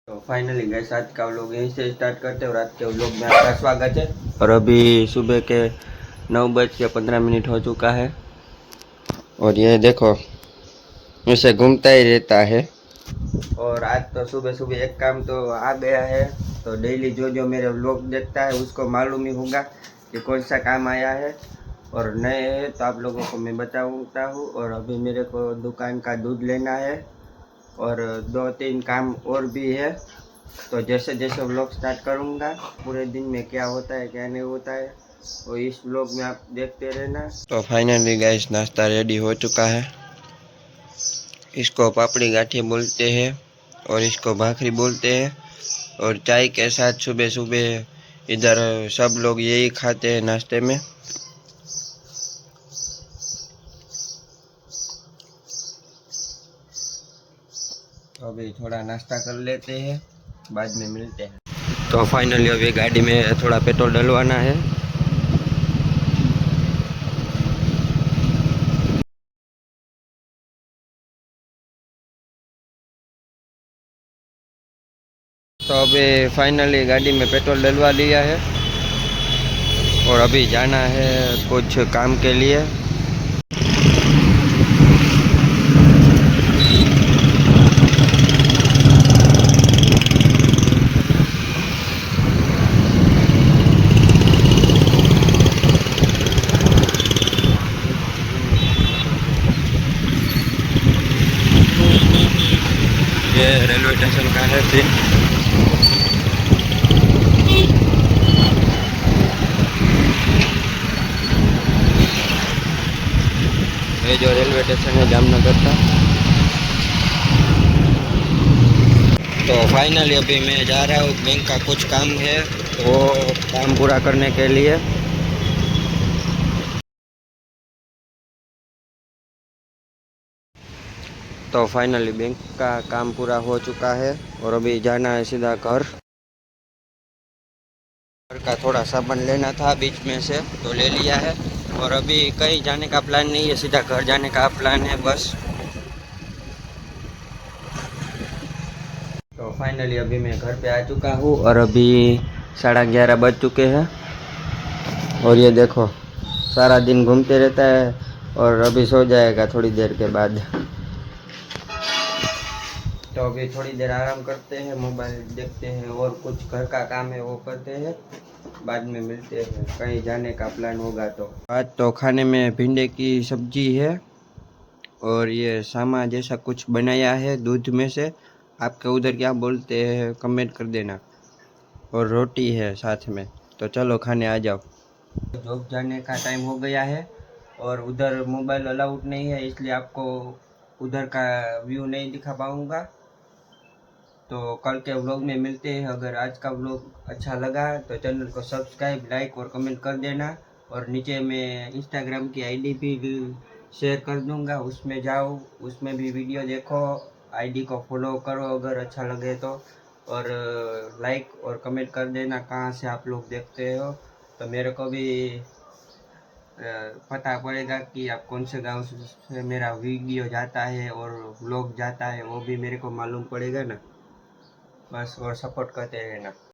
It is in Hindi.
तो फाइनली गैस आज का व्लॉग यहीं से स्टार्ट करते हैं और आज के व्लॉग में आपका स्वागत है। और अभी सुबह के 9:15 हो चुका है और ये देखो ऐसे घूमता ही रहता है। और आज तो सुबह सुबह एक काम तो आ गया है, तो डेली जो जो मेरे व्लॉग देखता है उसको मालूम ही होगा कि कौन सा काम आया है। और नए है तो आप लोगों को मैं बताता हूँ। और अभी मेरे को दुकान का दूध लेना है और 2-3 काम और भी है। तो जैसे जैसे व्लॉग स्टार्ट करूँगा पूरे दिन में क्या होता है क्या नहीं होता है वो इस व्लॉग में आप देखते रहना। तो फाइनली गाइस नाश्ता रेडी हो चुका है। इसको पापड़ी गाठी बोलते हैं और इसको भाखरी बोलते हैं। और चाय के साथ सुबह सुबह इधर सब लोग यही खाते हैं नाश्ते में। तो अभी थोड़ा नाश्ता कर लेते हैं, बाद में मिलते हैं। तो फाइनली अभी गाड़ी में थोड़ा पेट्रोल डलवाना है। तो अभी फाइनली गाड़ी में पेट्रोल डलवा लिया है और अभी जाना है कुछ काम के लिए। ये रेलवे स्टेशन का है सीन। ये जो रेलवे स्टेशन है जामनगर का। तो फाइनली अभी मैं जा रहा हूँ, बैंक का कुछ काम है वो काम पूरा करने के लिए। तो फाइनली बैंक का काम पूरा हो चुका है और अभी जाना है सीधा घर। घर का थोड़ा सामान लेना था बीच में से तो ले लिया है और अभी कहीं जाने का प्लान नहीं है, सीधा घर जाने का प्लान है बस। तो फाइनली अभी मैं घर पे आ चुका हूँ और अभी 11:30 बज चुके हैं। और ये देखो सारा दिन घूमते रहता है और अभी सो जाएगा थोड़ी देर के बाद। तो अभी थोड़ी देर आराम करते हैं, मोबाइल देखते हैं और कुछ घर का काम है वो करते हैं, बाद में मिलते हैं। कहीं जाने का प्लान होगा तो। आज तो खाने में भिंडी की सब्जी है और ये सामा जैसा कुछ बनाया है दूध में से। आपके उधर क्या बोलते हैं कमेंट कर देना। और रोटी है साथ में। तो चलो खाने आ जाओ। जॉब जाने का टाइम हो गया है और उधर मोबाइल अलाउड नहीं है, इसलिए आपको उधर का व्यू नहीं दिखा पाऊँगा। तो कल के व्लॉग में मिलते हैं। अगर आज का व्लॉग अच्छा लगा तो चैनल को सब्सक्राइब, लाइक और कमेंट कर देना। और नीचे मैं इंस्टाग्राम की आईडी भी शेयर कर दूंगा, उसमें जाओ, उसमें भी वीडियो देखो, आईडी को फॉलो करो अगर अच्छा लगे तो। और लाइक और कमेंट कर देना कहाँ से आप लोग देखते हो, तो मेरे को भी पता पड़ेगा कि आप कौन से गांव से मेरा वीडियो जाता है और व्लॉग जाता है, वो भी मेरे को मालूम पड़ेगा ना। बस और सपोर्ट करते रहना।